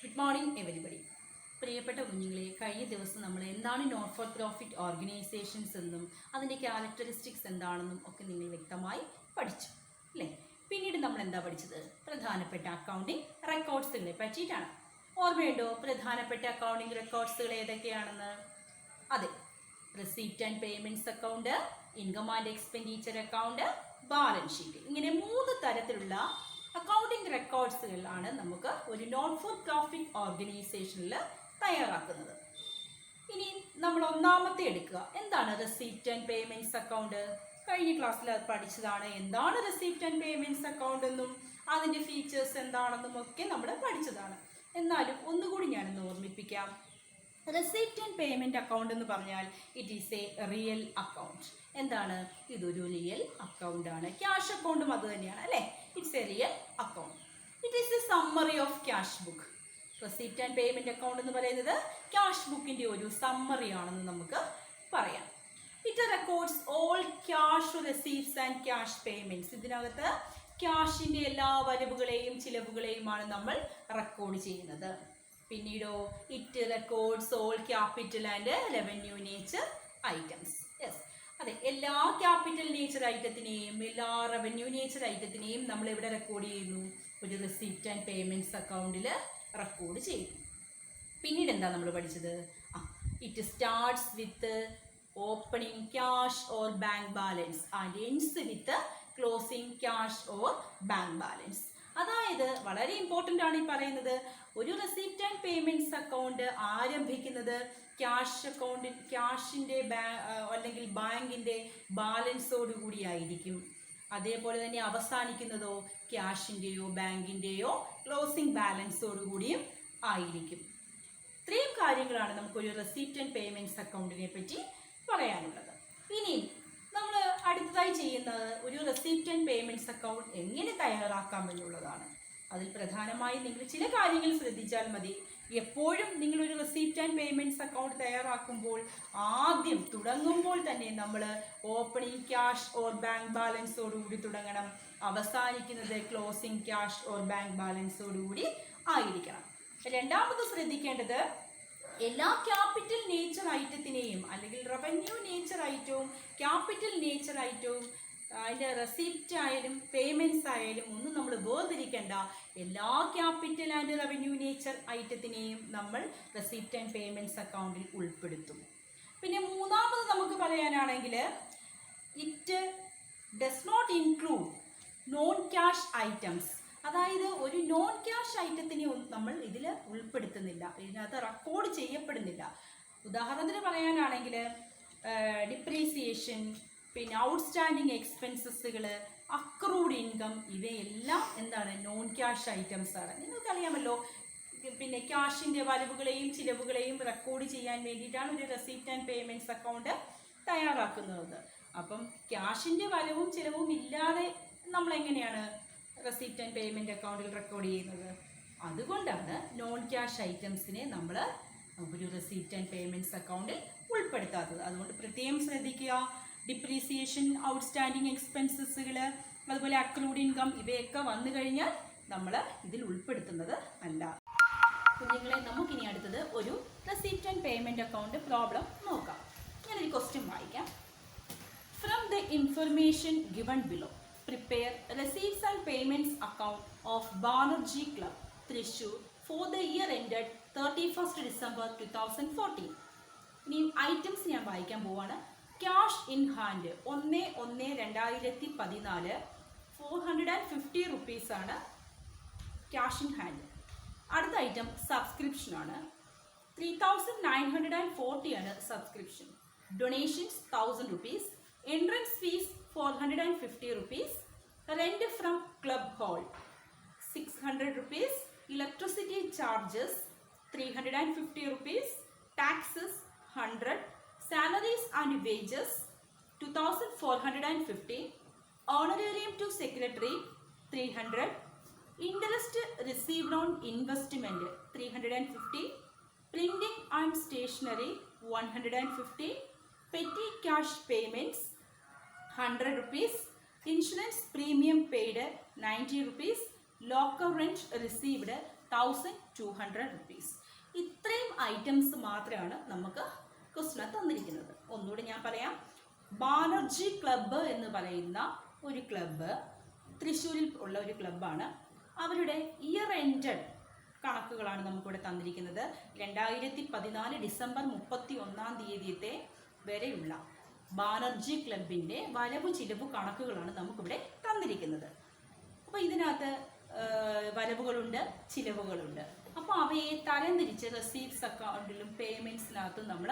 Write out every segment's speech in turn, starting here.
Good morning everybody. പ്രിയപ്പെട്ട കുഞ്ഞുങ്ങളെ, കഴിഞ്ഞ ദിവസം നമ്മൾ എന്താണ് നോൺ ഫോർ പ്രോഫിറ്റ് ഓർഗനൈസേഷൻസ് എന്നും അതിൻ്റെ ക്യാരക്ടറിസ്റ്റിക്സ് എന്താണെന്നും ഒക്കെ നിങ്ങൾ വ്യക്തമായി പഠിച്ചു അല്ലേ? പിന്നീട് നമ്മൾ എന്താ പഠിച്ചത്? പ്രധാനപ്പെട്ട അക്കൗണ്ടിങ് റെക്കോർഡ്സുകളെ പറ്റിയിട്ടാണ്. ഓർമ്മയുണ്ടോ പ്രധാനപ്പെട്ട അക്കൗണ്ടിങ് റെക്കോർഡ്സുകൾ ഏതൊക്കെയാണെന്ന്? അതെ, receipt and payments account, income and expenditure account, balance sheet. ഇങ്ങനെ 3 തരത്തിലുള്ള അക്കൗണ്ടിങ് റെക്കോർഡ്സുകളാണ് നമുക്ക് ഒരു നോൺ ഫോർ പ്രോഫിറ്റ് ഓർഗനൈസേഷനിൽ തയ്യാറാക്കുന്നത്. ഇനി നമ്മൾ ഒന്നാമത്തെ എടുക്കുക. എന്താണ് റെസീപ്റ്റ് ആൻഡ് പേയ്മെൻറ്റ്സ് അക്കൗണ്ട്? കഴിഞ്ഞ ക്ലാസ്സിൽ പഠിച്ചതാണ്. എന്താണ് റെസീപ്റ്റ് ആൻഡ് പേയ്മെൻറ്റ്സ് അക്കൗണ്ട് എന്നും അതിൻ്റെ ഫീച്ചേഴ്സ് എന്താണെന്നും ഒക്കെ നമ്മൾ പഠിച്ചതാണ്. എന്നാലും ഒന്നുകൂടി ഞാനൊന്ന് ഓർമ്മിപ്പിക്കാം. റെസീപ്റ്റ് ആൻഡ് പേയ്മെൻറ്റ് അക്കൗണ്ട് എന്ന് പറഞ്ഞാൽ it is A real account. എന്താണ്? ഇതൊരു റിയൽ അക്കൗണ്ട് ആണ്. ക്യാഷ് അക്കൗണ്ടും അത് തന്നെയാണ് അല്ലേ? It's a real account. It is a summary of cash book. Receipt and payment account എന്ന് പറയുന്നത് ക്യാഷ് ബുക്കിൻ്റെ ഒരു സമ്മറി ആണെന്ന് നമുക്ക് പറയാം. It records all cash receipts and cash payments. ഇതിനകത്ത് ക്യാഷിൻ്റെ എല്ലാ വരവുകളെയും ചിലവുകളെയുമാണ് നമ്മൾ റെക്കോർഡ് ചെയ്യുന്നത്. പിന്നീടോ it records all capital and revenue nature items. Yes, അതെ, എല്ലാ ക്യാപിറ്റൽ നേച്ചർ ഐറ്റത്തിനെയും എല്ലാ റവന്യൂ നേച്ചർ ഐറ്റത്തിനെയും നമ്മൾ എവിടെ റെക്കോർഡ് ചെയ്യുന്നു? ഒരു റെസീപ്റ്റ് ആൻഡ് പേയ്മെൻറ്റ്സ് അക്കൗണ്ടിൽ റെക്കോർഡ് ചെയ്യുന്നു. പിന്നീട് എന്താ നമ്മൾ പഠിച്ചത്? It starts with opening cash or bank balance and ends with closing cash or bank balance. അതായത് വളരെ ഇമ്പോർട്ടൻ്റ് ആണ് ഈ പറയുന്നത്. ഒരു റെസീപ്റ്റ് ആൻഡ് പേയ്മെൻറ്റ്സ് അക്കൗണ്ട് ആരംഭിക്കുന്നത് ക്യാഷിൻ്റെ അല്ലെങ്കിൽ ബാങ്കിൻ്റെ ബാലൻസോട് കൂടിയായിരിക്കും. അതേപോലെ തന്നെ അവസാനിക്കുന്നതോ ക്യാഷിൻ്റെയോ ബാങ്കിൻ്റെയോ ക്ലോസിംഗ് ബാലൻസോട് കൂടിയും ആയിരിക്കും. ഇത്രയും കാര്യങ്ങളാണ് നമുക്കൊരു റെസീപ്റ്റ് ആൻഡ് പേയ്മെൻറ്റ്സ് അക്കൗണ്ടിനെ പറ്റി പറയാനുള്ളത്. ഇനിയും നമ്മൾ അടുത്തതായി ചെയ്യുന്നത് ഒരു റെസീപ്റ്റ് ആൻഡ് പേയ്മെൻറ്റ്സ് അക്കൗണ്ട് എങ്ങനെ തയ്യാറാക്കാം എന്നുള്ളതാണ്. അതിൽ പ്രധാനമായും നിങ്ങൾ ചില കാര്യങ്ങൾ ശ്രദ്ധിച്ചാൽ മതി. എപ്പോഴും നിങ്ങളൊരു റെസീപ്റ്റ് ആൻഡ് പേയ്മെൻറ്റ്സ് അക്കൗണ്ട് തയ്യാറാക്കുമ്പോൾ ആദ്യം തുടങ്ങുമ്പോൾ തന്നെ നമ്മൾ ഓപ്പണിംഗ് ക്യാഷ് ഓർ ബാങ്ക് ബാലൻസോടുകൂടി തുടങ്ങണം. അവസാനിക്കുന്നത് ക്ലോസിംഗ് ക്യാഷ് ഓർ ബാങ്ക് ബാലൻസോടുകൂടി ആയിരിക്കണം. രണ്ടാമത് ശ്രദ്ധിക്കേണ്ടത്, എല്ലാ ക്യാപിറ്റൽ നേച്ചർ ഐറ്റത്തിനെയും അല്ലെങ്കിൽ റവന്യൂ നേച്ചർ ഐറ്റവും ക്യാപിറ്റൽ നേച്ചർ ഐറ്റവും അതിൻ്റെ റെസിപ്റ്റ് ആയാലും പേയ്മെൻറ്റ്സ് ആയാലും ഒന്നും നമ്മൾ വേർതിരിക്കേണ്ട. എല്ലാ ക്യാപിറ്റൽ ആൻഡ് റവന്യൂ നേച്ചർ ഐറ്റത്തിനെയും നമ്മൾ റെസിപ്റ്റ് ആൻഡ് പേയ്മെൻറ്റ്സ് അക്കൗണ്ടിൽ ഉൾപ്പെടുത്തും. പിന്നെ മൂന്നാമത് നമുക്ക് പറയാനാണെങ്കിൽ it does not include non cash items. അതായത് ഒരു നോൺ ക്യാഷ് ഐറ്റത്തിനെ നമ്മൾ ഇതിൽ ഉൾപ്പെടുത്തുന്നില്ല, ഇതിനകത്ത് റെക്കോർഡ് ചെയ്യപ്പെടുന്നില്ല. ഉദാഹരണത്തിന് പറയാനാണെങ്കിൽ ഡിപ്രീസിയേഷൻ, പിന്നെ ഔട്ട്സ്റ്റാൻഡിങ് എക്സ്പെൻസസുകൾ, അക്രൂഡ് ഇൻകം, ഇവയെല്ലാം എന്താണ്? നോൺ ക്യാഷ് ഐറ്റംസ് ആണ്. നിങ്ങൾക്കറിയാമല്ലോ, പിന്നെ ക്യാഷിൻ്റെ വരവുകളെയും ചിലവുകളെയും റെക്കോർഡ് ചെയ്യാൻ വേണ്ടിയിട്ടാണ് ഒരു റെസീപ്റ്റ് ആൻഡ് പേയ്മെൻറ്റ്സ് അക്കൗണ്ട് തയ്യാറാക്കുന്നത്. അപ്പം ക്യാഷിൻ്റെ വരവും ചിലവും ഇല്ലാതെ നമ്മൾ എങ്ങനെയാണ് റെസീപ്റ്റ് ആൻഡ് പേയ്മെൻറ്റ് അക്കൗണ്ടിൽ റെക്കോർഡ് ചെയ്യുന്നത്? അതുകൊണ്ടാണ് നോൺ ക്യാഷ് ഐറ്റംസിനെ നമ്മൾ ഒരു റെസീപ്റ്റ് ആൻഡ് പേയ്മെൻറ്റ്സ് അക്കൗണ്ടിൽ ഉൾപ്പെടുത്താത്തത്. അതുകൊണ്ട് പ്രത്യേകം ശ്രദ്ധിക്കുക. ഡിപ്രീസിയേഷൻ, ഔട്ട്സ്റ്റാൻഡിങ് എക്സ്പെൻസസുകൾ, അതുപോലെ അക്രൂഡ് ഇൻകം, ഇവയൊക്കെ വന്നു കഴിഞ്ഞാൽ നമ്മൾ ഇതിൽ ഉൾപ്പെടുത്തുന്നത് അല്ല. കുഞ്ഞുങ്ങളെ, നമുക്കിനി അടുത്തത് ഒരു receipt and payment account problem നോക്കാം. ഞാനൊരു ക്വസ്റ്റ്യൻ വായിക്കാം. From the information given below prepare receipts and payments account of Banerjee Club, Thrissur for the year ended 31st December 2014. ഇനി ഐറ്റംസ് ഞാൻ വായിക്കാൻ പോവാണ്. ക്യാഷ് ഇൻ ഹാൻഡ് 1/1/2014 450 റുപ്പീസാണ് ക്യാഷ് ഇൻ ഹാൻഡ്. അടുത്ത item subscription ആണ്. 3940 ആണ് subscription. Donations 1000 rupees. Entrance fees 450 rupees, rent from club hall 600 rupees, electricity charges 350 rupees, taxes 100, salaries and wages 2450, honorarium to secretary 300, interest received on investment 350, printing and stationery 150, petty cash payments 100 rupees, insurance premium paid 90 rupees, locker rent received 1200 rupees. ഇത്രയും items മാത്രമാണ് നമുക്ക് question തന്നിരിക്കുന്നത്. ഒന്നുകൂടി ഞാൻ പറയാം. Banerjee club എന്ന് പറയുന്ന ഒരു ക്ലബ്ബ് തൃശ്ശൂരിൽ ഉള്ള ഒരു ക്ലബ്ബാണ്. അവരുടെ ഇയർ എൻഡഡ് കണക്കുകളാണ് നമുക്കിവിടെ തന്നിരിക്കുന്നത്. 2014 ഡിസംബർ 31 വരെയുള്ള ബാനർജി ക്ലബിൻ്റെ വരവ് ചിലവ് കണക്കുകളാണ് നമുക്കിവിടെ തന്നിരിക്കുന്നത്. അപ്പോൾ ഇതിനകത്ത് വരവുകളുണ്ട്, ചിലവുകളുണ്ട്. അപ്പോൾ അവയെ തരംതിരിച്ച് റെസീപ്റ്റ്സ് അക്കൗണ്ടിലും പേയ്മെൻറ്റ്സിനകത്തും നമ്മൾ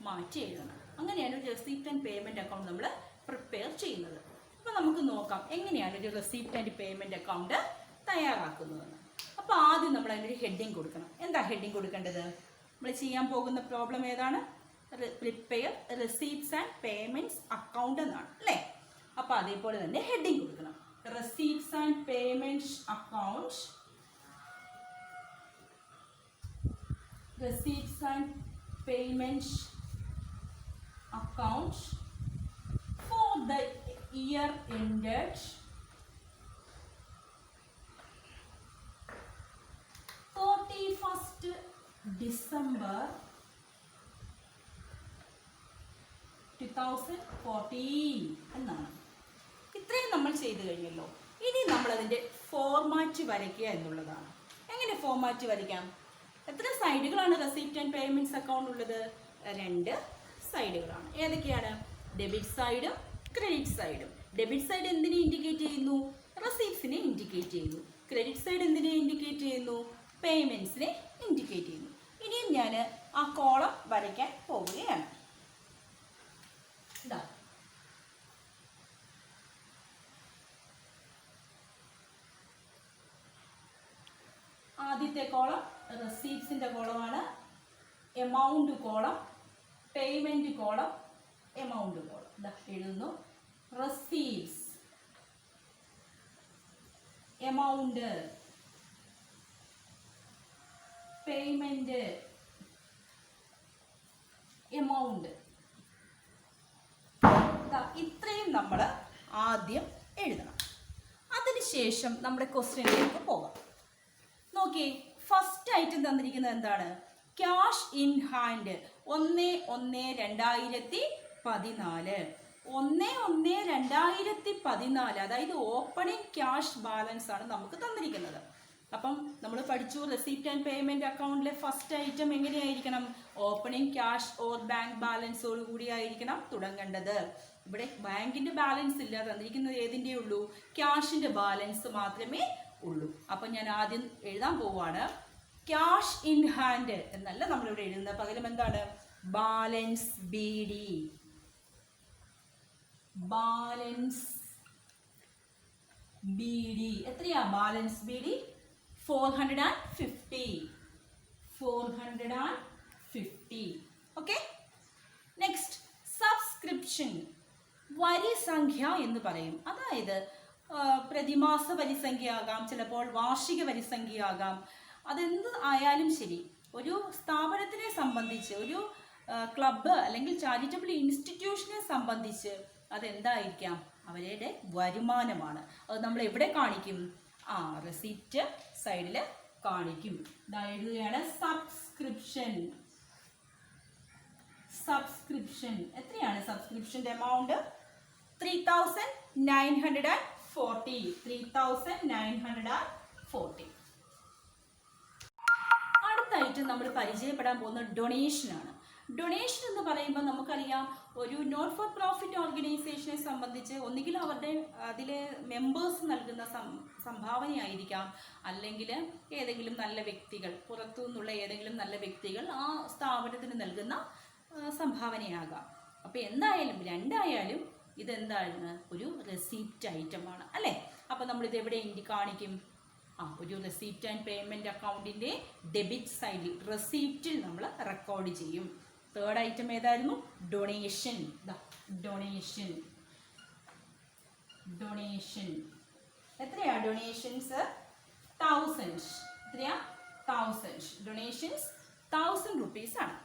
മാറ്റി എഴുതണം. അങ്ങനെയാണ് ഒരു റെസീപ്റ്റ് ആൻഡ് പേയ്മെൻറ്റ് അക്കൗണ്ട് നമ്മൾ പ്രിപ്പയർ ചെയ്യുന്നത്. അപ്പോൾ നമുക്ക് നോക്കാം എങ്ങനെയാണ് ഒരു റെസീപ്റ്റ് ആൻഡ് പേയ്മെൻറ്റ് അക്കൗണ്ട് തയ്യാറാക്കുന്നതെന്ന്. അപ്പോൾ ആദ്യം നമ്മൾ അതിനൊരു ഹെഡിങ് കൊടുക്കണം. എന്താ ഹെഡിങ് കൊടുക്കേണ്ടത്? നമ്മൾ ചെയ്യാൻ പോകുന്ന പ്രോബ്ലം ഏതാണ്? Prepare receipts and payments account എന്നാണ് അല്ലേ? അപ്പോൾ അതേപോലെ തന്നെ ഹെഡിങ് കൊടുക്കണം. Receipts and payments account, receipts and payments account for the year ended 31st December 2014 എന്നാണ്. ഇത്രയും നമ്മൾ ചെയ്തു കഴിഞ്ഞല്ലോ. ഇനി നമ്മളതിൻ്റെ ഫോർമാറ്റ് വരയ്ക്കുക എന്നുള്ളതാണ്. എങ്ങനെ ഫോർമാറ്റ് വരയ്ക്കാം? എത്ര സൈഡുകളാണ് റെസിപ്റ്റ് ആൻഡ് പേയ്മെൻറ്റ്സ് അക്കൗണ്ട് ഉള്ളത്? 2 സൈഡുകളാണ്. ഏതൊക്കെയാണ്? ഡെബിറ്റ് സൈഡും ക്രെഡിറ്റ് സൈഡും. ഡെബിറ്റ് സൈഡ് എന്തിനെ ഇൻഡിക്കേറ്റ് ചെയ്യുന്നു? റെസീപ്റ്റ്സിനെ ഇൻഡിക്കേറ്റ് ചെയ്യുന്നു. ക്രെഡിറ്റ് സൈഡ് എന്തിനെ ഇൻഡിക്കേറ്റ് ചെയ്യുന്നു? പേയ്മെൻറ്റ്സിനെ ഇൻഡിക്കേറ്റ് ചെയ്യുന്നു. ഇനിയും ഞാൻ ആ കോളം വരയ്ക്കാൻ പോവുകയാണ്. ഇതാ ആദ്യത്തെ കോളം റെസീപ്റ്റ്സിൻ്റെ കോളമാണ്. Amount column, payment column, amount column. ഇതാ എഴുതുന്നു. Receipts, amount, payment, amount. ഇത്രയും നമ്മൾ ആദ്യം എഴുതണം. അതിനുശേഷം നമ്മുടെ ക്വസ്റ്റ്യനിലേക്ക് പോകാം. നോക്കിയേ, ഫസ്റ്റ് ഐറ്റം തന്നിരിക്കുന്നത് എന്താണ്? Cash in hand 1/1/2014. 1/1/2014, അതായത് ഓപ്പണിംഗ് ക്യാഷ് ബാലൻസ് ആണ് നമുക്ക് തന്നിരിക്കുന്നത്. അപ്പം നമ്മൾ പഠിച്ചു റെസിപ്റ്റ് ആൻഡ് പേയ്മെൻറ്റ് അക്കൗണ്ടിലെ ഫസ്റ്റ് ഐറ്റം എങ്ങനെയായിരിക്കണം? ഓപ്പണിംഗ് ക്യാഷ് ഓർ ബാങ്ക് ബാലൻസോട് കൂടി ആയിരിക്കണം തുടങ്ങേണ്ടത്. ഇവിടെ ബാങ്കിൻ്റെ ബാലൻസ് ഇല്ല, തന്നിരിക്കുന്നത് ഏതിൻ്റെ ഉള്ളൂ? ക്യാഷിൻ്റെ ബാലൻസ് മാത്രമേ ഉള്ളൂ. അപ്പം ഞാൻ ആദ്യം എഴുതാൻ പോവാണ്. ക്യാഷ് ഇൻ ഹാൻഡ് എന്നല്ല നമ്മളിവിടെ എഴുതുന്നത്, പകരം എന്താണ്? Balance B D. Balance B D എത്രയാ? Balance B D 450. 450. Okay. Next subscription. വരിസംഖ്യ എന്ന് പറയും. അതായത് പ്രതിമാസ വരിസംഖ്യയാകാം, ചിലപ്പോൾ വാർഷിക വരിസംഖ്യയാകാം. അതെന്ത് ആയാലും ശരി, ഒരു സ്ഥാപനത്തിനെ സംബന്ധിച്ച്, ഒരു ക്ലബ്ബ് അല്ലെങ്കിൽ ചാരിറ്റബിൾ ഇൻസ്റ്റിറ്റ്യൂഷനെ സംബന്ധിച്ച് അതെന്തായിരിക്കാം? അവരുടെ വരുമാനമാണ്. അത് നമ്മൾ എവിടെ കാണിക്കും? റെസിപ്റ്റ് സൈഡിൽ കാണിക്കും. എഴുതുകയാണ് സബ്സ്ക്രിപ്ഷൻ. സബ്സ്ക്രിപ്ഷൻ എത്രയാണ്? സബ്സ്ക്രിപ്ഷൻ്റെ എമൗണ്ട് 3940. 3940. അടുത്തായിട്ട് നമ്മൾ പരിചയപ്പെടാൻ പോകുന്ന ഡൊണേഷനാണ്. ഡൊണേഷൻ എന്ന് പറയുമ്പോൾ നമുക്കറിയാം, ഒരു നോട്ട് ഫോർ പ്രോഫിറ്റ് ഓർഗനൈസേഷനെ സംബന്ധിച്ച് ഒന്നുകിൽ അവരുടെ അതിലെ മെമ്പേഴ്സ് നൽകുന്ന സംഭാവനയായിരിക്കാം, അല്ലെങ്കിൽ ഏതെങ്കിലും നല്ല വ്യക്തികൾ, പുറത്തു നിന്നുള്ള ഏതെങ്കിലും നല്ല വ്യക്തികൾ ആ സ്ഥാപനത്തിന് നൽകുന്ന സംഭാവനയാകാം. അപ്പോൾ എന്തായാലും രണ്ടായാലും ഇതെന്താണ്? ഒരു റെസിപ്റ്റ് ഐറ്റമാണ് അല്ലേ? അപ്പോൾ നമ്മളിത് എവിടെ കാണിക്കും? ഒരു റെസിപ്റ്റ് ആൻഡ് പേയ്മെൻറ്റ് അക്കൗണ്ടിൻ്റെ ഡെബിറ്റ് സൈഡിൽ റെസിപ്റ്റിൽ നമ്മൾ റെക്കോർഡ് ചെയ്യും. തേർഡ് ഐറ്റം ഏതായിരുന്നു? ഡൊണേഷൻ. ഡൊണേഷൻ. ഡൊണേഷൻ എത്രയാ? ഡൊണേഷൻസ് 1000. എത്രയാ? 1000. ഡൊണേഷൻസ് 1000 rupees ആണ്.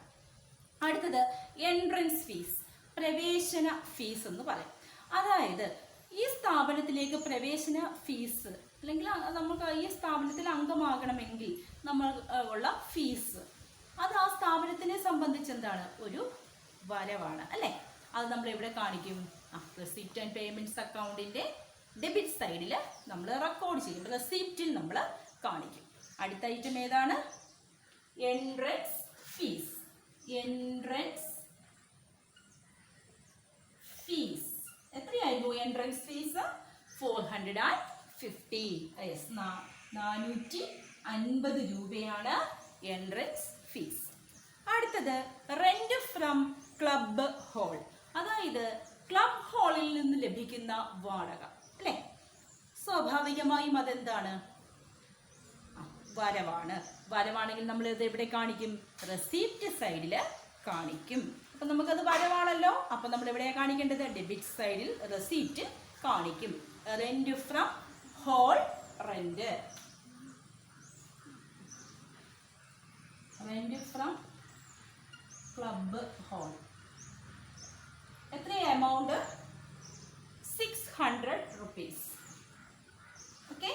അടുത്തത് എൻട്രൻസ് ഫീസ്, പ്രവേശന ഫീസ് എന്ന് പറയും. അതായത് ഈ സ്ഥാപനത്തിലേക്ക് പ്രവേശന ഫീസ് അല്ലെങ്കിൽ നമുക്ക് ഈ സ്ഥാപനത്തിൽ അംഗമാകണമെങ്കിൽ നമ്മൾ ഉള്ള ഫീസ്, അത് ആ സ്ഥാപനത്തിനെ സംബന്ധിച്ച് എന്താണ്, ഒരു വരവാണ് അല്ലേ. അത് നമ്മൾ എവിടെ കാണിക്കും? റെസിപ്റ്റ് ആൻഡ് പേയ്മെന്റ്സ് അക്കൗണ്ടിന്റെ ഡെബിറ്റ് സൈഡിൽ നമ്മൾ റെക്കോർഡ് ചെയ്യും, റെസിപ്റ്റിൽ നമ്മൾ കാണിക്കും. അടുത്ത ഐറ്റം ഏതാണ്? Entrance fees. എൻട്രൻസ് ഫീസ് എത്രയായിരുന്നു? Entrance fees 450. യെസ്, 450 രൂപയാണ് എൻട്രൻസ് ഫീസ്. അടുത്തത് റെന്റ് ഫ്രം ക്ലബ് ഹോൾ, അതായത് ക്ലബ് ഹാളിൽ നിന്ന് ലഭിക്കുന്ന വാടക അല്ലേ. സ്വാഭാവികമായും അതെന്താണ്? വരവാണ്. വരവാണെങ്കിൽ നമ്മൾ ഇത് എവിടെ കാണിക്കും? റെസിപ്റ്റ് സൈഡിൽ കാണിക്കും. അപ്പം നമുക്കത് വരവാണല്ലോ, അപ്പം നമ്മൾ എവിടെയാണ് കാണിക്കേണ്ടത്? ഡെബിറ്റ് സൈഡിൽ റെസിപ്റ്റ് കാണിക്കും. Rent from hall rent. Rent from club hall എത്ര amount? 600 rupees. Okay.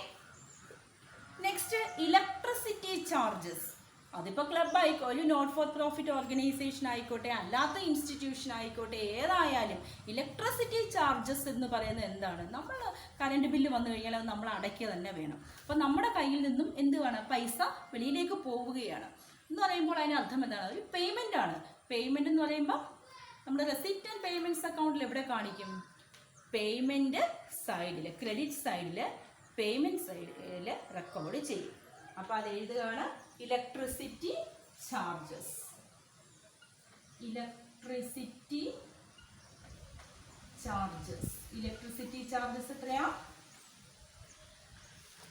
Next electricity charges. അതിപ്പോൾ ക്ലബ് ആയിക്കോ, ഒരു നോട്ട് ഫോർ പ്രോഫിറ്റ് ഓർഗനൈസേഷൻ ആയിക്കോട്ടെ, അല്ലാത്ത ഇൻസ്റ്റിറ്റ്യൂഷൻ ആയിക്കോട്ടെ, ഏതായാലും ഇലക്ട്രിസിറ്റി ചാർജസ് എന്ന് പറയുന്നത് എന്താണ്? നമ്മൾ കറണ്ട് ബില്ല് വന്നു കഴിഞ്ഞാൽ അത് നമ്മൾ അടയ്ക്കുക തന്നെ വേണം. അപ്പം നമ്മുടെ കയ്യിൽ നിന്നും എന്ത് വേണം? പൈസ വെളിയിലേക്ക് പോവുകയാണ് എന്ന് പറയുമ്പോൾ അതിന് അർത്ഥം എന്താണ്? ഒരു പേയ്മെൻ്റ് ആണ്. പേയ്മെൻ്റ് എന്ന് പറയുമ്പോൾ നമ്മുടെ റെസിപ്റ്റ് ആൻഡ് പേയ്മെൻറ്റ്സ് അക്കൗണ്ടിൽ എവിടെ കാണിക്കും? പേയ്മെൻറ്റ് സൈഡിൽ, ക്രെഡിറ്റ് സൈഡിൽ, പേയ്മെൻറ്റ് സൈഡിൽ റെക്കോർഡ് ചെയ്യും. അപ്പോൾ അത് എഴുതുകയാണ് electricity charges. Electricity charges. Electricity charges എത്രയാ?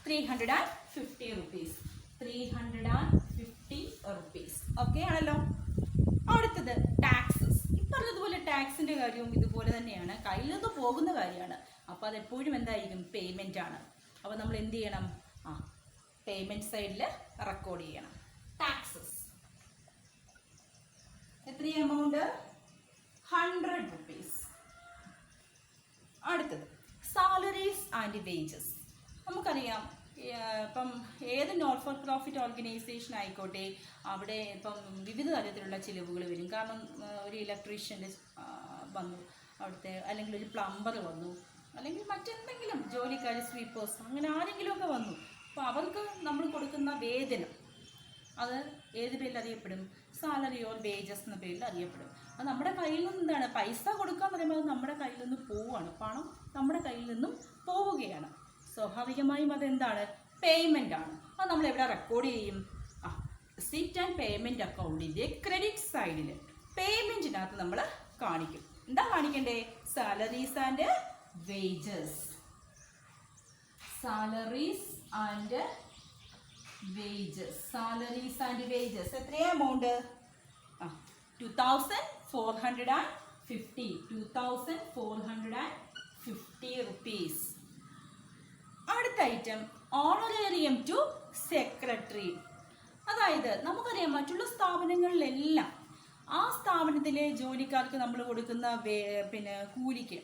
350 rupees. 350 rupees. ഓക്കെ ആണല്ലോ. അടുത്തത് ടാക്സസ്. ഇപ്പറഞ്ഞതുപോലെ ടാക്സിൻ്റെ കാര്യവും ഇതുപോലെ തന്നെയാണ്, കയ്യിൽ നിന്ന് പോകുന്ന കാര്യമാണ്. അപ്പോൾ അതെപ്പോഴും എന്തായിരിക്കും? പേയ്മെൻ്റ് ആണ്. അപ്പോൾ നമ്മൾ എന്ത് ചെയ്യണം? പേയ്മെൻറ്റ് സൈഡിൽ റെക്കോർഡ് ചെയ്യണം. ടാക്സസ് എത്ര എമൗണ്ട്? 100 rupees. അടുത്തത് സാലറീസ് ആൻഡ് വേജസ്. നമുക്കറിയാം ഇപ്പം ഏത് നോട്ട് ഫോർ പ്രോഫിറ്റ് ഓർഗനൈസേഷൻ ആയിക്കോട്ടെ, അവിടെ ഇപ്പം വിവിധ തരത്തിലുള്ള ചിലവുകൾ വരും. കാരണം ഒരു ഇലക്ട്രീഷ്യൻ്റെ വന്നു അവിടുത്തെ, അല്ലെങ്കിൽ ഒരു പ്ലംബർ വന്നു, അല്ലെങ്കിൽ മറ്റെന്തെങ്കിലും ജോലിക്കാർ, സ്വീപ്പേഴ്സ്, അങ്ങനെ ആരെങ്കിലുമൊക്കെ വന്നു. അപ്പോൾ അവർക്ക് നമ്മൾ കൊടുക്കുന്ന വേതനം അത് ഏത് പേരിൽ അറിയപ്പെടും? സാലറി ഓർ വേജസ് എന്ന പേരിൽ അറിയപ്പെടും. അത് നമ്മുടെ കയ്യിൽ നിന്ന് എന്താണ്? പൈസ കൊടുക്കാന്ന് പറയുമ്പോൾ അത് നമ്മുടെ കയ്യിൽ നിന്ന് പോവുകയാണ്, പണം നമ്മുടെ കയ്യിൽ നിന്നും പോവുകയാണ്. സ്വാഭാവികമായും അതെന്താണ്? പേയ്മെൻ്റ് ആണ്. അത് നമ്മൾ എവിടെ റെക്കോർഡ് ചെയ്യും? റെസിപ്റ്റ് ആൻഡ് പേയ്മെൻറ്റ് അക്കൗണ്ടിൻ്റെ ക്രെഡിറ്റ് സൈഡിൽ പേയ്മെൻറ്റിനകത്ത് നമ്മൾ കാണിക്കും. എന്താ കാണിക്കണ്ടേ? Salaries and wages. Salaries and wages. Salaries and wages എത്രയാ എമൗണ്ട്? 2450. 2450 rupees. അടുത്ത ഐറ്റം ഓണറേറിയം ടു സെക്രട്ടറി. അതായത് നമുക്കറിയാം മറ്റുള്ള സ്ഥാപനങ്ങളിലെല്ലാം ആ സ്ഥാപനത്തിലെ ജോലിക്കാർക്ക് നമ്മൾ കൊടുക്കുന്ന കൂലിക്ക്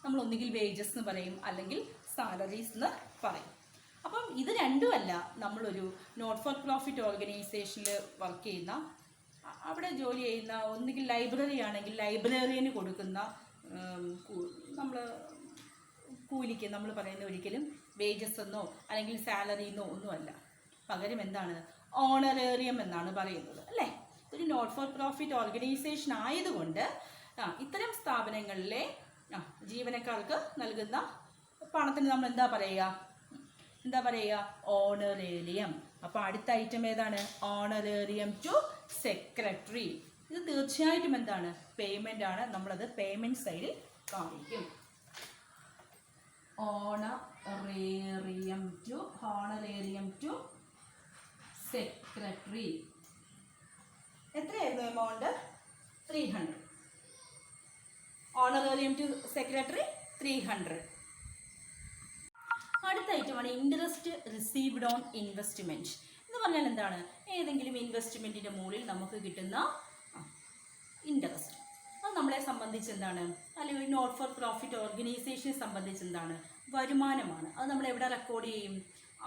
നമ്മൾ ഒന്നുകിൽ വേജസ് എന്ന് പറയും, അല്ലെങ്കിൽ സാലറീസ് എന്ന് പറയും. അപ്പം ഇത് രണ്ടുമല്ല, നമ്മളൊരു നോട്ട് ഫോർ പ്രോഫിറ്റ് ഓർഗനൈസേഷനിൽ വർക്ക് ചെയ്യുന്ന, അവിടെ ജോലി ചെയ്യുന്ന, ഒന്നുകിൽ ലൈബ്രറി ആണെങ്കിൽ ലൈബ്രറിയന് കൊടുക്കുന്ന നമ്മൾ കൂലിക്ക് നമ്മൾ പറയുന്ന ഒരിക്കലും വേജസ് എന്നോ അല്ലെങ്കിൽ സാലറി എന്നോ ഒന്നുമല്ല. പകരം എന്താണ്? ഓണറേറിയം എന്നാണ് പറയുന്നത് അല്ലേ. ഒരു നോട്ട് ഫോർ പ്രോഫിറ്റ് ഓർഗനൈസേഷൻ ആയതുകൊണ്ട് ഇത്തരം സ്ഥാപനങ്ങളിലെ ജീവനക്കാർക്ക് നൽകുന്ന പണത്തിന് നമ്മൾ എന്താ പറയുക? ഓണറേറിയം. അപ്പോൾ അടുത്ത ഐറ്റം ഏതാണ്? Honorarium to secretary. ഇത് തീർച്ചയായിട്ടും എന്താണ്? പേയ്മെൻ്റ് ആണ്. നമ്മളത് പേയ്മെൻറ്റ് സൈഡിൽ കാണിക്കും. ഓണറേറിയം ടു സെക്രട്ടറി എത്രയായിരുന്നു എമൗണ്ട്? 300. Honorarium to secretary 300. അടുത്ത ഐറ്റമാണ് ഇൻട്രസ്റ്റ് റിസീവ്ഡ് ഓൺ ഇൻവെസ്റ്റ്മെൻറ്റ് എന്ന് പറഞ്ഞാൽ എന്താണ്? ഏതെങ്കിലും ഇൻവെസ്റ്റ്മെൻറ്റിൻ്റെ മുകളിൽ നമുക്ക് കിട്ടുന്ന ഇൻട്രസ്റ്റ്. അത് നമ്മളെ സംബന്ധിച്ച് എന്താണ്? അല്ലെങ്കിൽ നോട്ട് ഫോർ പ്രോഫിറ്റ് ഓർഗനൈസേഷനെ സംബന്ധിച്ച് എന്താണ്? വരുമാനമാണ്. അത് നമ്മൾ എവിടെ റെക്കോർഡ് ചെയ്യും?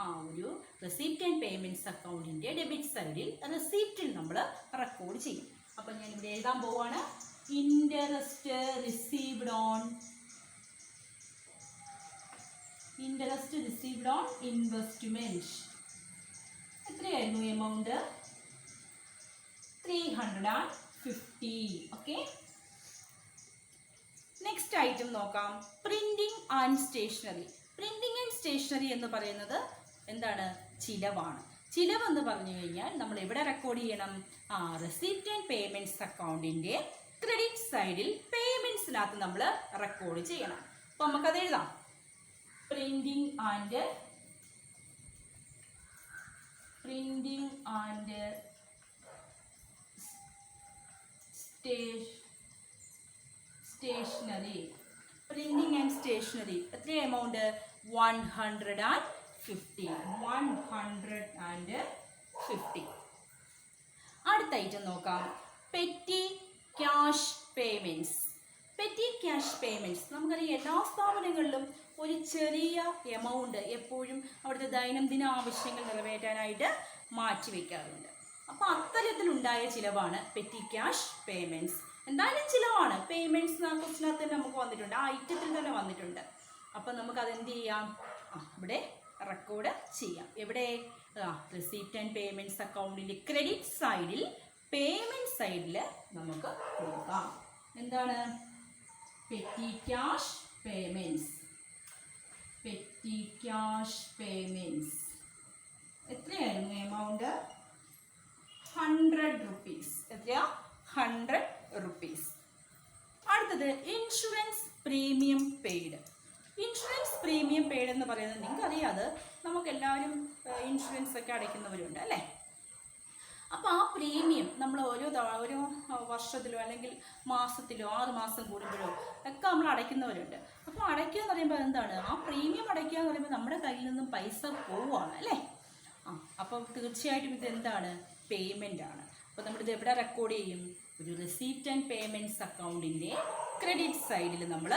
ആ ഒരു റെസിപ്റ്റ് ആൻഡ് പേയ്മെൻറ്റ്സ് അക്കൗണ്ടിൻ്റെ ഡെബിറ്റ് സൈഡിൽ റെസിപ്റ്റിൽ നമ്മൾ റെക്കോർഡ് ചെയ്യും. അപ്പം ഞാൻ ഇവിടെ എഴുതാൻ പോവാണ്. Interest received on investment. എത്രയായിരുന്നു എമൗണ്ട്? 350. ഓക്കെ. നെക്സ്റ്റ് ഐറ്റം നോക്കാം. Printing and stationery. Printing and stationery എന്ന് പറയുന്നത് എന്താണ്? ചിലവാണ്. ചിലവെന്ന് പറഞ്ഞു കഴിഞ്ഞാൽ നമ്മൾ എവിടെ റെക്കോർഡ് ചെയ്യണം? റെസിപ്റ്റ് ആൻഡ് പേയ്മെൻറ്റ്സ് അക്കൗണ്ടിൻ്റെ ക്രെഡിറ്റ് സൈഡിൽ പേയ്മെൻറ്റ്സിനകത്ത് നമ്മൾ റെക്കോർഡ് ചെയ്യണം. അപ്പോൾ നമുക്കത് എഴുതാം. Printing and stationery. Printing and stationery എത്ര എമൗണ്ട്? 150. അടുത്ത ഐറ്റം നോക്കാം. Petty cash payments. Petty cash payments നമുക്കറിയാം, എല്ലാ സ്ഥാപനങ്ങളിലും ഒരു ചെറിയ എമൗണ്ട് എപ്പോഴും അവിടുത്തെ ദൈനംദിന ആവശ്യങ്ങൾ നിറവേറ്റാനായിട്ട് മാറ്റി വയ്ക്കാറുണ്ട്. അപ്പോൾ അത്തരത്തിലുണ്ടായ ചിലവാണ് പെറ്റി ക്യാഷ് പേയ്മെൻറ്റ്സ്. എന്തായാലും ചിലവാണ്. പേയ്മെൻറ്റ്സ് ക്വസ്റ്റിനകത്ത് തന്നെ നമുക്ക് വന്നിട്ടുണ്ട്, ആ ഐറ്റത്തിൽ തന്നെ വന്നിട്ടുണ്ട്. അപ്പം നമുക്കത് എന്ത് ചെയ്യാം? ഇവിടെ റെക്കോർഡ് ചെയ്യാം. എവിടെ? റെസിപ്റ്റ് ആൻഡ് പേയ്മെൻറ്റ്സ് അക്കൗണ്ടിൻ്റെ ക്രെഡിറ്റ് സൈഡിൽ പേയ്മെൻറ്റ് സൈഡിൽ നമുക്ക് കൊടുക്കാം. എന്താണ്? Petty cash payments. എത്രയായിരുന്നു എമൗണ്ട്? 100 rupees. എത്രയാ? 100 rupees. അടുത്തത് insurance premium paid. Insurance premium paid എന്ന് പറയുന്നത് നിങ്ങൾക്കറിയാതെ നമുക്കെല്ലാവരും ഇൻഷുറൻസ് ഒക്കെ അടയ്ക്കുന്നവരുണ്ട് അല്ലേ? അപ്പോൾ ആ പ്രീമിയം നമ്മൾ ഓരോ വർഷത്തിലോ അല്ലെങ്കിൽ മാസത്തിലോ 6 മാസം കൂടുമ്പോഴോ ഒക്കെ നമ്മൾ അടയ്ക്കുന്നവരുണ്ട്. അപ്പോൾ അടയ്ക്കുക എന്ന് പറയുമ്പോൾ എന്താണ്? ആ പ്രീമിയം അടയ്ക്കുക എന്ന് പറയുമ്പോൾ നമ്മുടെ കയ്യിൽ നിന്നും പൈസ പോവുകയാണ് അല്ലേ? അപ്പോൾ തീർച്ചയായിട്ടും ഇത് എന്താണ്? പേയ്മെൻ്റ് ആണ്. അപ്പോൾ നമ്മളിത് എവിടെ റെക്കോർഡ് ചെയ്യും? ഒരു റെസിപ്റ്റ് ആൻഡ് പേയ്മെൻറ്റ്സ് അക്കൗണ്ടിൻ്റെ ക്രെഡിറ്റ് സൈഡിൽ നമ്മൾ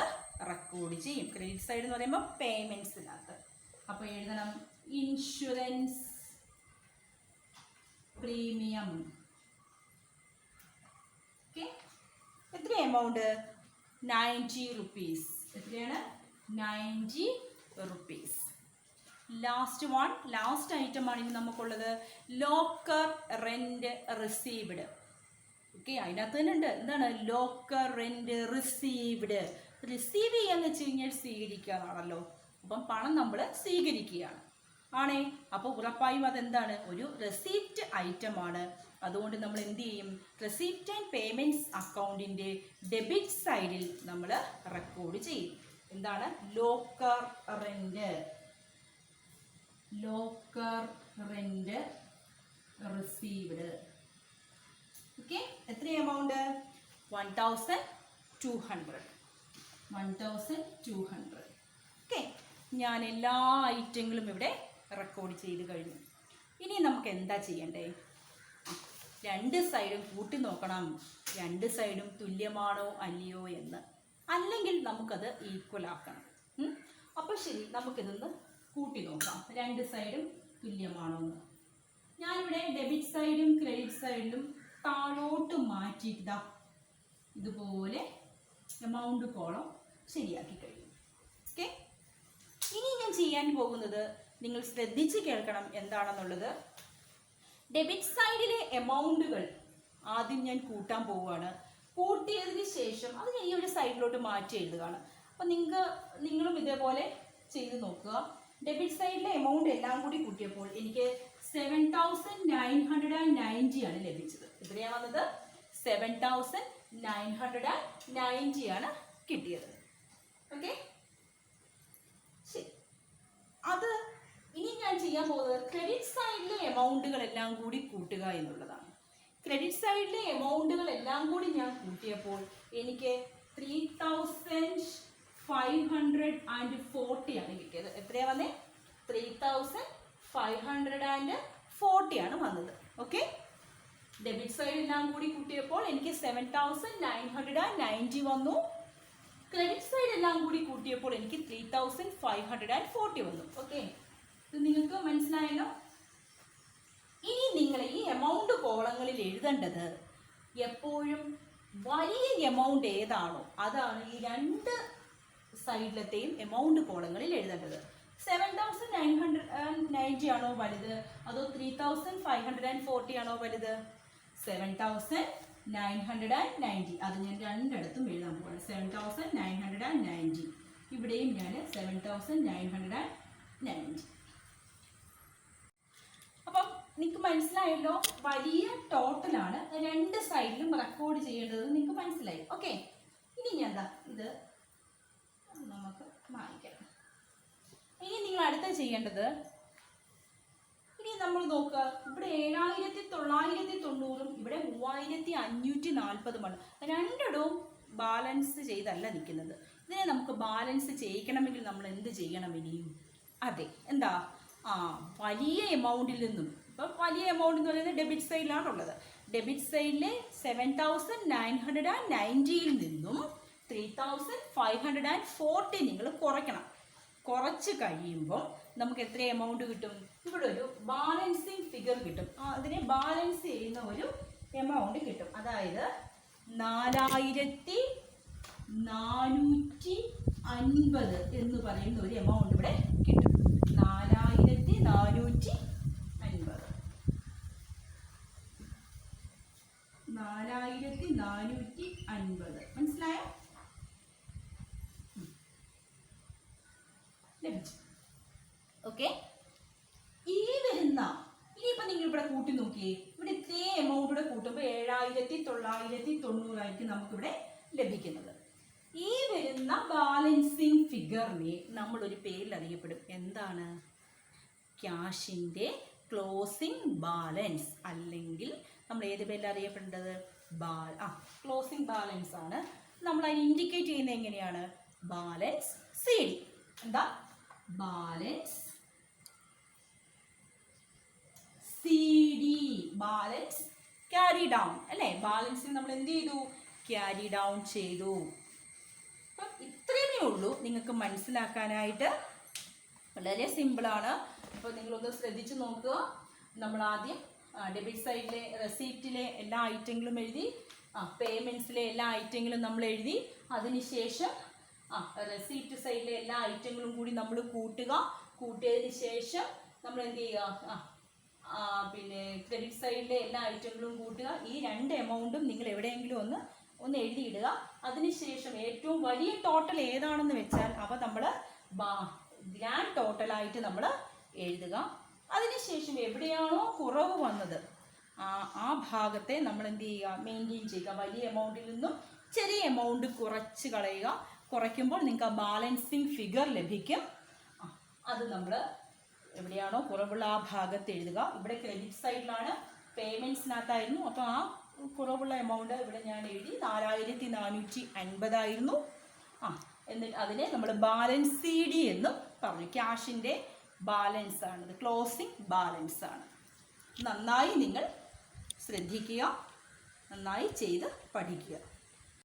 റെക്കോർഡ് ചെയ്യും. ക്രെഡിറ്റ് സൈഡ് എന്ന് പറയുമ്പോൾ പേയ്മെൻറ്റ്സിനകത്ത്. അപ്പോൾ എഴുതണം ഇൻഷുറൻസ് പ്രീമിയം. ഓക്കെ. എത്ര എമൗണ്ട്? 90 rupees. എത്രയാണ്? 90 rupees. ലാസ്റ്റ് ഐറ്റമാണ് ഇനി നമുക്കുള്ളത്. Locker rent received. ഓക്കെ, അതിനകത്ത് തന്നെ ഉണ്ട്. എന്താണ്? Locker rent received. റിസീവ് ചെയ്യാന്ന് വെച്ച് കഴിഞ്ഞാൽ സ്വീകരിക്കുക എന്നാണല്ലോ. അപ്പം പണം നമ്മൾ സ്വീകരിക്കുകയാണ് ആണേ. അപ്പോൾ ഉറപ്പായും അതെന്താണ്? ഒരു റെസിപ്റ്റ് ഐറ്റമാണ്. അതുകൊണ്ട് നമ്മൾ എന്ത് ചെയ്യും? റെസിപ്റ്റ് ആൻഡ് പേയ്മെൻറ്റ്സ് അക്കൗണ്ടിൻ്റെ ഡെബിറ്റ് സൈഡിൽ നമ്മൾ റെക്കോർഡ് ചെയ്യും. എന്താണ്? Locker rent received. ഓക്കെ. എത്ര എമൗണ്ട്? 1200. ഓക്കെ. ഞാൻ എല്ലാ ഐറ്റങ്ങളും ഇവിടെ റെക്കോർഡ് ചെയ്ത് കഴിഞ്ഞു. ഇനി നമുക്ക് എന്താ ചെയ്യണ്ടേ? രണ്ട് സൈഡും കൂട്ടി നോക്കണം. രണ്ട് സൈഡും തുല്യമാണോ അല്ലയോ എന്ന്. അല്ലെങ്കിൽ നമുക്കത് ഈക്വൽ ആക്കണം. അപ്പോൾ ശരി, നമുക്കിതൊന്ന് കൂട്ടി നോക്കാം. രണ്ട് സൈഡും തുല്യമാണോ എന്ന്. ഞാനിവിടെ ഡെബിറ്റ് സൈഡും ക്രെഡിറ്റ് സൈഡിലും താഴോട്ട് മാറ്റിയിട്ടാ ഇതുപോലെ എമൗണ്ട് കോളം ശരിയാക്കി കഴിഞ്ഞു. ഓക്കെ. ഇനി ഞാൻ ചെയ്യാൻ പോകുന്നത് നിങ്ങൾ ശ്രദ്ധിച്ച് കേൾക്കണം എന്താണെന്നുള്ളത്. ഡെബിറ്റ് സൈഡിലെ എമൗണ്ടുകൾ ആദ്യം ഞാൻ കൂട്ടാൻ പോവുകയാണ്. കൂട്ടിയതിന് ശേഷം അത് ഞാൻ ഈ ഒരു സൈഡിലോട്ട് മാറ്റി എഴുതുകയാണ്. അപ്പോൾ നിങ്ങളും ഇതേപോലെ ചെയ്ത് നോക്കുക. ഡെബിറ്റ് സൈഡിലെ എമൗണ്ട് എല്ലാം കൂടി കൂട്ടിയപ്പോൾ എനിക്ക് 7990 ആണ് ലഭിച്ചത്. എത്രയാണ് വന്നത്? 7990 ആണ് കിട്ടിയത്. ഓക്കെ, ശരി. അത് ഇനി ഞാൻ ചെയ്യാൻ പോകുന്നത് ക്രെഡിറ്റ് സൈഡിലെ എമൗണ്ടുകൾ എല്ലാം കൂടി കൂട്ടുക എന്നുള്ളതാണ്. ക്രെഡിറ്റ് സൈഡിലെ എമൗണ്ടുകൾ എല്ലാം കൂടി ഞാൻ കൂട്ടിയപ്പോൾ എനിക്ക് 3540 ആണ് കിട്ടിയത്. എത്രയാണ് വന്നേ? 3540 ആണ് വന്നത്. ഓക്കെ. ഡെബിറ്റ് സൈഡ് എല്ലാം കൂടി കൂട്ടിയപ്പോൾ എനിക്ക് 7990 വന്നു. ക്രെഡിറ്റ് സൈഡ് എല്ലാം കൂടി കൂട്ടിയപ്പോൾ എനിക്ക് 3540 വന്നു. ഓക്കെ. ഇത് നിങ്ങൾക്ക് മനസ്സിലായല്ലോ. ഇനി നിങ്ങൾ ഈ എമൗണ്ട് കോളങ്ങളിൽ എഴുതേണ്ടത് എപ്പോഴും വലിയ എമൗണ്ട് ഏതാണോ അതാണ് ഈ രണ്ട് സൈഡിലത്തെയും എമൗണ്ട് കോളങ്ങളിൽ എഴുതേണ്ടത്. 7,990 ആണോ വലുത് അതോ 3,540 ആണോ വലുത്? 7,990. അത് ഞാൻ രണ്ടിടത്തും എഴുതാൻ പോവാണ്. 7,990. ഇവിടെയും ഞാൻ 7,990. അപ്പം നിങ്ങൾക്ക് മനസ്സിലായല്ലോ, വലിയ ടോട്ടലാണ് രണ്ട് സൈഡിലും റെക്കോർഡ് ചെയ്യേണ്ടത് നിങ്ങൾക്ക് മനസ്സിലായി. ഓക്കെ, ഇനി ഞാൻ എന്താ ഇത് നമുക്ക് മായ്ക്കാം. ഇനി നിങ്ങൾ അടുത്ത ചെയ്യേണ്ടത്, ഇനി നമ്മൾ നോക്കുക, ഇവിടെ 7,990 ഇവിടെ 3,540 രണ്ടിടവും ബാലൻസ് ചെയ്തല്ല നിൽക്കുന്നത്. ഇതിനെ നമുക്ക് ബാലൻസ് ചെയ്യിക്കണമെങ്കിൽ നമ്മൾ എന്ത് ചെയ്യണം ഇനിയും? അതെ, എന്താ, വലിയ എമൗണ്ടിൽ നിന്നും, ഇപ്പം വലിയ എമൗണ്ട് എന്ന് പറയുന്നത് ഡെബിറ്റ് സൈഡിലാണുള്ളത്. ഡെബിറ്റ് സൈഡിലെ 7,990 നിന്നും 3,540 നിങ്ങൾ കുറയ്ക്കണം. കുറച്ച് കഴിയുമ്പോൾ നമുക്ക് എത്ര എമൗണ്ട് കിട്ടും? ഇവിടെ ഒരു ബാലൻസിങ് ഫിഗർ കിട്ടും. അതിനെ ബാലൻസ് ചെയ്യുന്ന ഒരു എമൗണ്ട് കിട്ടും. അതായത് 4,450 എന്ന് പറയുന്ന ഒരു എമൗണ്ട് ഇവിടെ കിട്ടും. 4,450. 4,450 മനസ്സിലായോ? ലഭിച്ചു. ഓക്കെ, ഈ വരുന്ന ഇനിയിപ്പോൾ നിങ്ങൾ ഇവിടെ കൂട്ടി നോക്കിയേ, ഇവിടെ ഇത്രയും എമൗണ്ട് കൂടെ കൂട്ടുമ്പോൾ 7,990 ആയിരിക്കും നമുക്കിവിടെ ലഭിക്കുന്നത്. ഈ വരുന്ന ബാലൻസിങ് ഫിഗറിനെ നമ്മളൊരു പേരിൽ അറിയപ്പെടും. എന്താണ്? ക്യാഷിൻ്റെ ക്ലോസിംഗ് ബാലൻസ്, അല്ലെങ്കിൽ നമ്മൾ ഏത് പേരിൽ അറിയപ്പെടേണ്ടത്? ക്ലോസിംഗ് ബാലൻസ് ആണ്. നമ്മൾ അതിന് ഇൻഡിക്കേറ്റ് ചെയ്യുന്നത് എങ്ങനെയാണ്? Balance C D. എന്താ? Balance C D, balance carry down അല്ലേ? ബാലൻസിൽ നമ്മൾ എന്ത് ചെയ്തു? ക്യാരി ഡൗൺ ചെയ്തു. അപ്പം ഇത്രയുമേ ഉള്ളൂ നിങ്ങൾക്ക് മനസ്സിലാക്കാനായിട്ട്. വളരെ സിമ്പിളാണ്. അപ്പോൾ നിങ്ങളൊന്ന് ശ്രദ്ധിച്ച് നോക്കുക. നമ്മൾ ആദ്യം ഡെബിറ്റ് സൈഡിലെ റെസീപ്റ്റിലെ എല്ലാ ഐറ്റങ്ങളും എഴുതി, പേയ്മെൻറ്റ്സിലെ എല്ലാ ഐറ്റങ്ങളും നമ്മൾ എഴുതി. അതിനുശേഷം റെസീപ്റ്റ് സൈഡിലെ എല്ലാ ഐറ്റങ്ങളും കൂടി നമ്മൾ കൂട്ടുക. കൂട്ടിയതിന് ശേഷം നമ്മൾ എന്ത് ചെയ്യുക? പിന്നെ ക്രെഡിറ്റ് സൈഡിലെ എല്ലാ ഐറ്റങ്ങളും കൂട്ടുക. ഈ രണ്ട് എമൗണ്ടും നിങ്ങൾ എവിടെയെങ്കിലും ഒന്ന് എഴുതിയിടുക. അതിനുശേഷം ഏറ്റവും വലിയ ടോട്ടൽ ഏതാണെന്ന് വെച്ചാൽ അവ നമ്മൾ ഗ്രാൻഡ് ടോട്ടലായിട്ട് നമ്മൾ എഴുതുക. അതിനുശേഷം എവിടെയാണോ കുറവ് വന്നത് ആ ഭാഗത്തെ നമ്മൾ എന്ത് ചെയ്യുക? മെയിൻറ്റെയിൻ ചെയ്യുക. വലിയ എമൗണ്ടിൽ നിന്നും ചെറിയ എമൗണ്ട് കുറച്ച് കളയുക. കുറയ്ക്കുമ്പോൾ നിങ്ങൾക്ക് ആ ബാലൻസിങ് ഫിഗർ ലഭിക്കും. അത് നമ്മൾ എവിടെയാണോ കുറവുള്ള ആ ഭാഗത്ത് എഴുതുക. ഇവിടെ ക്രെഡിറ്റ് സൈഡിലാണ്, പേയ്മെൻറ്റ്സിനകത്തായിരുന്നു. അപ്പോൾ ആ കുറവുള്ള എമൗണ്ട് ഇവിടെ ഞാൻ എഴുതി 4,450 ആയിരുന്നു. എന്നിട്ട് അതിനെ നമ്മൾ ബാലൻസ് സി ഡി എന്നും പറഞ്ഞു. ക്യാഷിൻ്റെ ബാലൻസ് ആണിത്, ക്ലോസിംഗ് ബാലൻസ് ആണ്. നന്നായി നിങ്ങൾ ശ്രദ്ധിക്കുക, നന്നായി ചെയ്ത് പഠിക്കുക.